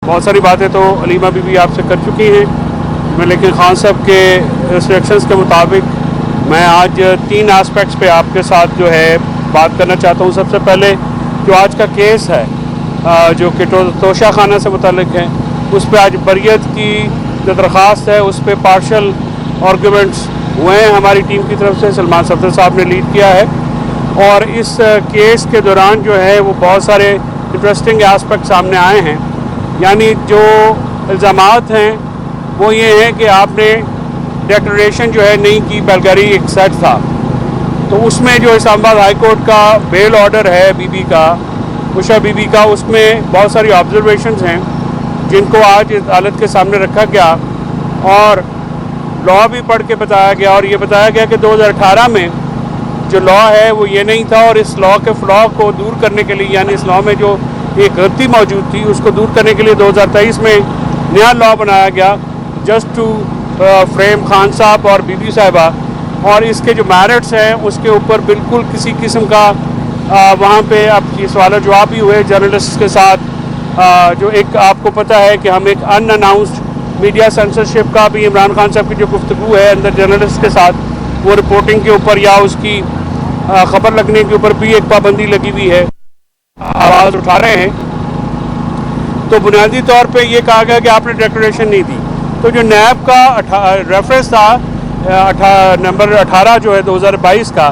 बहुत सारी बातें तो अलीमा बीबी आपसे कर चुकी हैं, लेकिन खान साहब के इंस्ट्रक्शंस के मुताबिक मैं आज 3 एस्पेक्ट्स पे आपके साथ जो है बात करना चाहता हूँ। सबसे पहले जो आज का केस है जो कि तोशा खाना से मुतल्लिक है, उस पर आज बरियत की जो दरख्वास्त है उस पर पार्शल आर्गूमेंट्स हुए हैं हमारी टीम की तरफ से। सलमान सफदर साहब ने लीड किया है और इस केस के दौरान जो है वो बहुत सारे इंटरेस्टिंग एस्पेक्ट सामने आए हैं। यानी जो इल्ज़ामात हैं वो ये हैं कि आपने डिक्लेरेशन जो है नहीं की, बेलगारी एक सेट था, तो उसमें जो इस्लामाबाद हाई कोर्ट का बेल ऑर्डर है बीबी का, उषा बीबी का, उसमें बहुत सारी ऑब्जर्वेशंस हैं जिनको आज अदालत के सामने रखा गया और लॉ भी पढ़ के बताया गया। और ये बताया गया कि 2018 में जो लॉ है वो ये नहीं था और इस लॉ के फ्लॉ को दूर करने के लिए, यानी इस लॉ में जो एक गलती मौजूद थी उसको दूर करने के लिए 2023 में नया लॉ बनाया गया जस्ट टू फ्रेम खान साहब और बीबी साहिबा। और इसके जो मेरिट्स हैं उसके ऊपर बिल्कुल किसी किस्म का वहाँ पे अब ये सवाल जवाब भी हुए जर्नलिस्ट के साथ। जो एक आपको पता है कि हम एक अनअनाउंस्ड मीडिया सेंसरशिप का भी इमरान खान साहब की जो गुफ्तगू है अंदर जर्नलिस्ट के साथ, वो रिपोर्टिंग के ऊपर या उसकी खबर लगने के ऊपर भी एक पाबंदी लगी हुई है, आवाज़ उठा रहे हैं। तो बुनियादी तौर पे ये कहा गया कि आपने डिक्लेरेशन नहीं दी। तो जो नैब का रेफरेंस था नंबर 18 जो है 2022 का,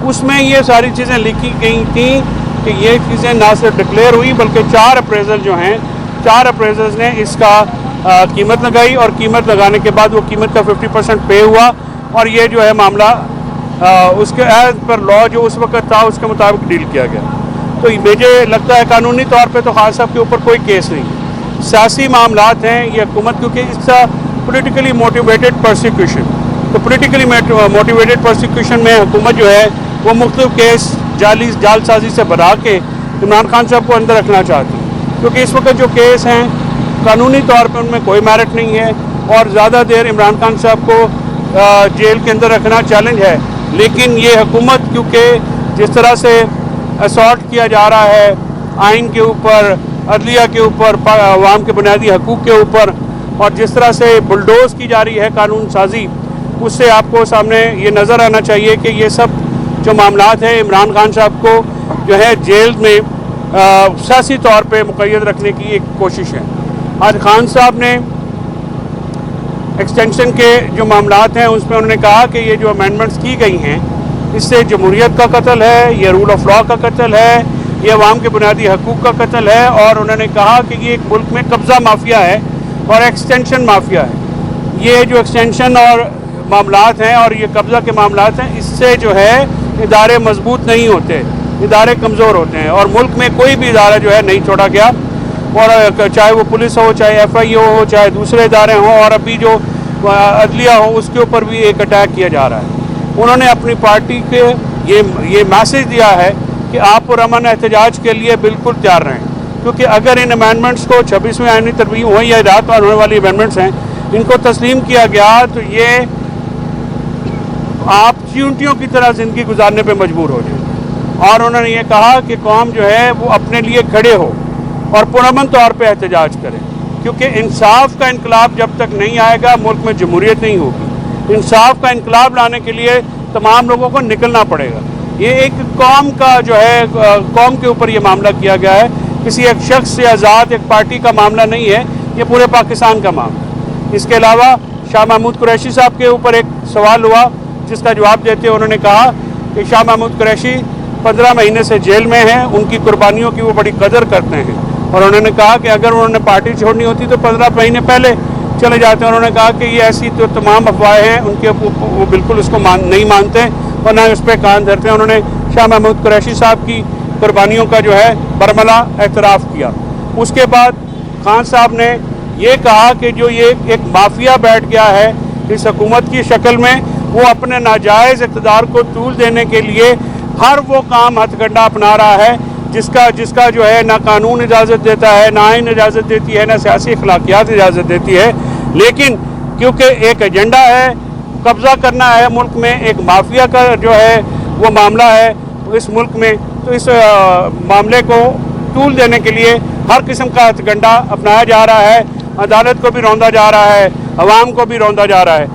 उसमें ये सारी चीज़ें लिखी गई थी कि ये चीज़ें ना सिर्फ डिक्लेयर हुई बल्कि 4 अप्रेजल जो हैं, 4 अप्रेजल्स ने इसका कीमत लगाई और कीमत लगाने के बाद वो कीमत का 50% पे हुआ और ये जो है मामला उसके एज पर लॉ जो उस वक्त था उसके मुताबिक डील किया गया। तो मुझे लगता है कानूनी तौर पे तो खान साहब के ऊपर कोई केस नहीं, सियासी मामलात हैं ये हुकूमत, क्योंकि इसका पोलिटिकली मोटिवेटेड प्रोसिक्यूशन, तो पोलिटिकली मोटिवेटेड प्रोसिक्यूशन में हुकूमत जो है वो मुख्तलिफ केस जालसाजी से बना के इमरान खान साहब को अंदर रखना चाहती है, क्योंकि इस वक्त जो केस हैं कानूनी तौर पे उनमें कोई मेरिट नहीं है और ज़्यादा देर इमरान खान साहब को जेल के अंदर रखना चैलेंज है। लेकिन ये हुकूमत क्योंकि जिस तरह से असॉल्ट किया जा रहा है आइन के ऊपर, अदलिया के ऊपर, अवाम के बुनियादी हकूक़ के ऊपर, और जिस तरह से बुलडोज की जा रही है कानून साजी, उससे आपको सामने ये नज़र आना चाहिए कि ये सब जो मामलात हैं इमरान खान साहब को जो है जेल में सियासी तौर पे मुक़य्यद रखने की एक कोशिश है। आज खान साहब ने एक्सटेंशन के जो मामलात हैं उसमें उन्होंने कहा कि ये जो अमेंडमेंट्स की गई हैं इससे जमहूरियत का कत्ल है, ये रूल ऑफ लॉ का कत्ल है, ये अवाम के बुनियादी हकूक़ का कत्ल है। और उन्होंने कहा कि ये एक मुल्क में कब्ज़ा माफिया है और एक्सटेंशन माफिया है। ये जो एक्सटेंशन और मामलात हैं और ये कब्ज़ा के मामलात हैं, इससे जो है इदारे मजबूत नहीं होते, इदारे कमज़ोर होते हैं और मुल्क में कोई भी इदारा जो है नहीं छोड़ा गया, और चाहे वो पुलिस हो, चाहे FIO हो, चाहे दूसरे इदारे हों, और अभी जो अदलिया हो उसके ऊपर भी एक अटैक किया जा रहा है। उन्होंने अपनी पार्टी के ये मैसेज दिया है कि आप पुरअमन एहतजाज के लिए बिल्कुल तैयार रहें, क्योंकि अगर इन अमेंडमेंट्स को 26वीं आईनी तरमीम हो या रात में होने वाली अमेंडमेंट्स हैं, इनको तस्लीम किया गया तो ये आप चींटियों की तरह ज़िंदगी गुजारने पे मजबूर हो जाए। और उन्होंने ये कहा कि कौम जो है वो अपने लिए खड़े हो और पुरअमन तौर पे एहतजाज करें, क्योंकि इंसाफ का इनकलाब जब तक नहीं आएगा मुल्क में जमहूरियत नहीं होगी। इंसाफ का इनकलाब लाने के लिए तमाम लोगों को निकलना पड़ेगा। ये एक कौम का जो है, कौम के ऊपर ये मामला किया गया है, किसी एक शख्स या ज़ात एक पार्टी का मामला नहीं है, ये पूरे पाकिस्तान का मामला। इसके अलावा शाह महमूद कुरैशी साहब के ऊपर एक सवाल हुआ जिसका जवाब देते उन्होंने कहा कि शाह महमूद कुरैशी 15 महीने से जेल में हैं, उनकी कुर्बानियों की वो बड़ी कदर करते हैं। और उन्होंने कहा कि अगर उन्होंने पार्टी छोड़नी होती तो 15 महीने पहले चले जाते हैं। उन्होंने कहा कि ये ऐसी तो तमाम अफवाहें हैं, उनके वो बिल्कुल उसको नहीं मानते और ना उस पर कान धरते हैं। उन्होंने शाह महमूद कुरैशी साहब की कुर्बानियों का जो है बरमला एतराफ़ किया। उसके बाद खान साहब ने ये कहा कि जो ये एक माफिया बैठ गया है इस हुकूमत की शक्ल में, वो अपने नाजायज़ इक़्तिदार को तूल देने के लिए हर वो काम हथकंडा अपना रहा है जिसका जो है ना कानून इजाज़त देता है, ना आइन इजाज़त देती है, ना सियासी अखलाकियात इजाज़त देती है। लेकिन क्योंकि एक एजेंडा है, कब्ज़ा करना है मुल्क में, एक माफिया का जो है वो मामला है इस मुल्क में, तो इस मामले को तूल देने के लिए ہر قسم کا ہتھکنڈا اپنایا جا رہا ہے، عدالت کو بھی روندا جا رہا ہے، عوام کو بھی روندا جا رہا ہے۔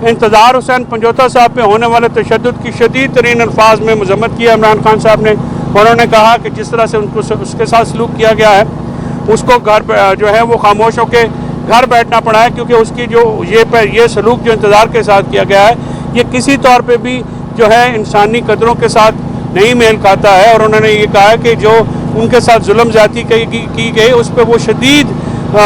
انتظار حسین پنجوتا صاحب پہ ہونے والے تشدد کی شدید ترین الفاظ میں مذمت کی ہے عمران خان صاحب نے۔ انہوں نے کہا کہ جس طرح سے اس کے ساتھ سلوک کیا گیا ہے، اس کو جو ہے وہ خاموش ہو کے گھر بیٹھنا پڑا ہے، کیونکہ اس کی جو یہ سلوک جو انتظار کے ساتھ کیا گیا ہے، یہ کسی طور پہ بھی جو ہے انسانی قدروں کے ساتھ نہیں میل کھاتا ہے۔ اور انہوں نے یہ کہا کہ جو ان کے ساتھ ظلم زیادتی کی گئی اس پہ وہ شدید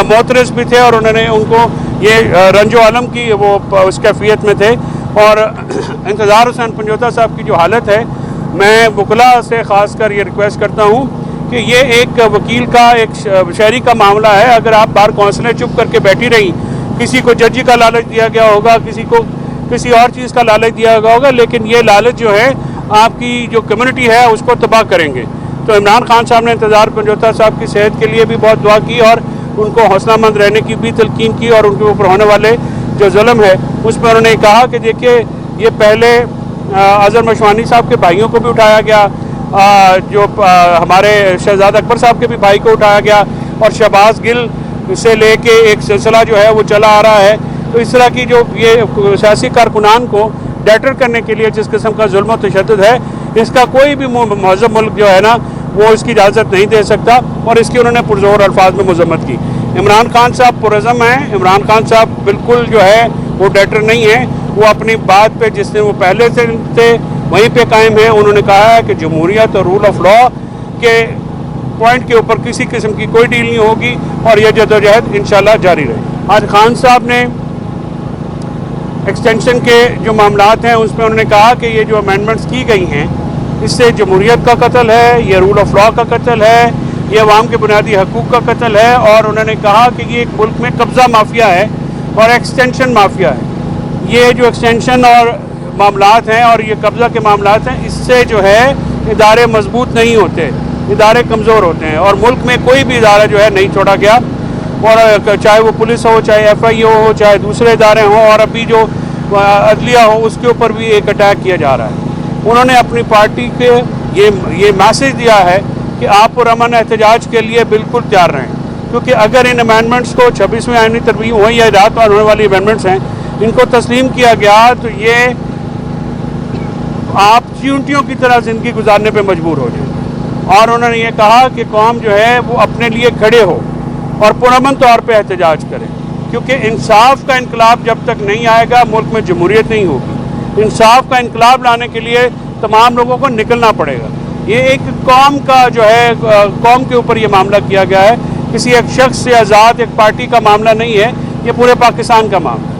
معترض بھی تھے، اور انہوں نے ان کو یہ رنج و علم کی وہ اس کیفیت میں تھے۔ اور انتظار حسین پنجوتا صاحب کی جو حالت ہے، میں وکلاء سے خاص کر یہ ریکویسٹ کرتا ہوں کہ یہ ایک وکیل کا ایک شہری کا معاملہ ہے۔ اگر آپ بار کونسلیں چپ کر کے بیٹھی رہیں، کسی کو ججی کا لالچ دیا گیا ہوگا، کسی کو کسی اور چیز کا لالچ دیا گیا ہوگا، لیکن یہ لالچ جو ہے آپ کی جو کمیونٹی ہے اس کو تباہ کریں گے۔ تو عمران خان صاحب نے انتظار پنجوتا صاحب کی صحت کے لیے بھی بہت دعا کی، اور ان کو حوصلہ مند رہنے کی بھی تلقین کی، اور ان کے اوپر ہونے والے جو ظلم ہے اس میں انہوں نے کہا کہ دیکھیے یہ پہلے اظہر مشوانی صاحب کے بھائیوں کو بھی اٹھایا گیا، جو ہمارے شہزاد اکبر صاحب کے بھی بھائی کو اٹھایا گیا، اور شہباز گل سے لے کے ایک سلسلہ جو ہے وہ چلا آ رہا ہے۔ تو اس طرح کی جو یہ سیاسی کارکنان کو ڈیٹر کرنے کے لیے جس قسم کا ظلم و تشدد ہے، اس کا کوئی بھی مہذب ملک جو ہے نا وہ اس کی اجازت نہیں دے سکتا، اور اس کی انہوں نے پرزور الفاظ میں مذمت کی۔ عمران خان صاحب پرعزم ہیں، عمران خان صاحب بالکل جو ہے وہ ڈیٹر نہیں ہیں، وہ اپنی بات پہ جس نے وہ پہلے سے تھے وہیں پہ قائم ہیں۔ انہوں نے کہا ہے کہ جمہوریت اور رول آف لا کے پوائنٹ کے اوپر کسی قسم کی کوئی ڈیل نہیں ہوگی، اور یہ جدوجہد انشاءاللہ جاری رہے۔ آج خان صاحب نے ایکسٹینشن کے جو معاملات ہیں اس میں انہوں نے کہا کہ یہ جو امینڈمنٹس کی گئی ہیں اس سے جمہوریت کا قتل ہے، یہ رول آف لا کا قتل ہے، یہ عوام کے بنیادی حقوق کا قتل ہے، اور انہوں نے کہا کہ یہ ایک ملک میں قبضہ مافیا ہے اور ایکسٹینشن مافیا ہے۔ یہ جو ایکسٹینشن اور معاملات ہیں اور یہ قبضہ کے معاملات ہیں، اس سے جو ہے ادارے مضبوط نہیں ہوتے، ادارے کمزور ہوتے ہیں، اور ملک میں کوئی بھی ادارہ جو ہے نہیں چھوڑا گیا، اور چاہے وہ پولیس ہو، چاہے ایف آئی اے ہو، چاہے دوسرے ادارے ہوں، اور ابھی جو عدلیہ ہو اس کے اوپر بھی ایک اٹیک کیا جا رہا ہے۔ انہوں نے اپنی پارٹی کے یہ میسج دیا ہے کہ آپ پرامن احتجاج کے لیے بالکل تیار رہیں، کیونکہ اگر ان امینڈمنٹس کو 26ویں آئینی ترمیم ہوئی یا رات پر ہونے والی امینڈمنٹس ہیں، ان کو تسلیم کیا گیا تو یہ آپ چیونٹیوں کی طرح زندگی گزارنے پہ مجبور ہو جائیں۔ اور انہوں نے یہ کہا کہ قوم جو ہے وہ اپنے لیے کھڑے ہو اور پرامن طور پہ احتجاج کرے، کیونکہ انصاف کا انقلاب جب تک نہیں آئے گا ملک میں جمہوریت نہیں ہوگی۔ انصاف کا انقلاب لانے کے لیے تمام لوگوں کو نکلنا پڑے گا۔ یہ ایک قوم کا جو ہے قوم کے اوپر یہ معاملہ کیا گیا ہے، کسی ایک شخص سے آزاد ایک پارٹی کا معاملہ نہیں ہے، یہ پورے پاکستان کا معاملہ ہے۔